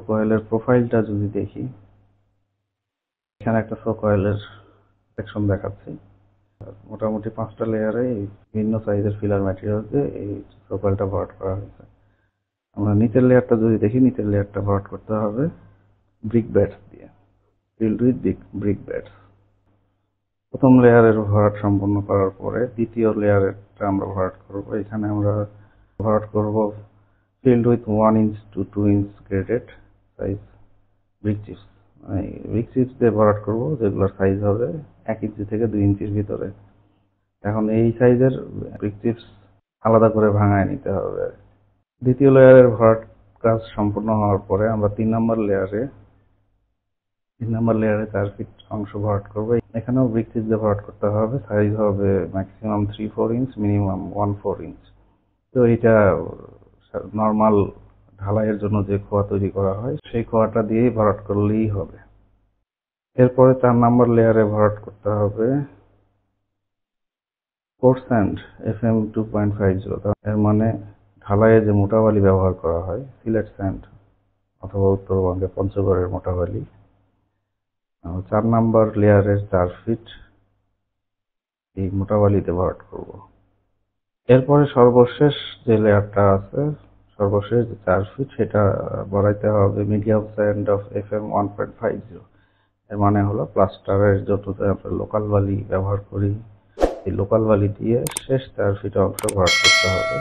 কয়েলের প্রোফাইলটা যদি দেখি, এখানে একটা কয়েলের সেকশন দেখাচ্ছি। মোটামুটি 5টা লেয়ারে বিভিন্ন সাইজের ফিলার ম্যাটেরিয়াল দিয়ে এই কয়েলটা ভরাট করা হয়েছে। আমরা নিচের লেয়ারটা যদি দেখি, নিচের লেয়ারটা ভরাট করতে হবে ব্রিক ব্যাটস দিয়ে, ফিল্ড উইথ ব্রিক ব্যাটস। প্রথম লেয়ারের ভরাট সম্পন্ন করার পরে দ্বিতীয় লেয়ারটা আমরা ভরাট করব। এখানে আমরা ভরাট করব filled with 1 inch to 2 inch graded size brick chips. Brick chips দিয়ে ভরাট করব, যেগুলোর সাইজ হবে 1 ইঞ্চি থেকে 2 ইঞ্চির ভিতরে। এখন এই সাইজের ব্রিক চিপস আলাদা করে ভাঙায় নিতে হবে। দ্বিতীয় লেয়ারের ভরাট কাজ সম্পূর্ণ হওয়ার পরে আমরা 3 নম্বর লেয়ারে 4 ফিট অংশ ভরাট করব। এখানেও ব্রিক চিপস দিয়ে ভরাট করতে হবে। সাইজ হবে ম্যাক্সিমাম 3-4 ইঞ্চ, মিনিমাম 1-4 ইঞ্চ। তো এটা নর্মাল ঢালাইয়ের জন্য যে খোয়া তৈরি করা হয়, সেই খোয়াটা দিয়েই ভরাট করলেই হবে। এরপরে 4 নম্বর লেয়ারে ভরাট করতে হবে কোর্স স্যান্ড FM 2.50। এর মানে ঢালাইয়ে যে মোটা বালি ব্যবহার করা হয়, সিলেট স্যান্ড অথবা উত্তরবঙ্গে পঞ্চগড়ের মোটা বালি। 4 নম্বর লেয়ারের 4 ফিট এই মোটা বালিতে ভরাট করব। এরপরে সর্বশেষ যে লেয়ারটা আছে, সর্বশেষ যে 4 ফিট, সেটা ভরাইতে হবে মিডিয়াম স্যান্ড অফ FM 1.50। এর মানে হলো প্লাস্টারের যতটা আমরা লোকাল বালি ব্যবহার করি, এই লোকাল বালি দিয়ে শেষ 4 ফিট অংশ ভরাট করতে হবে।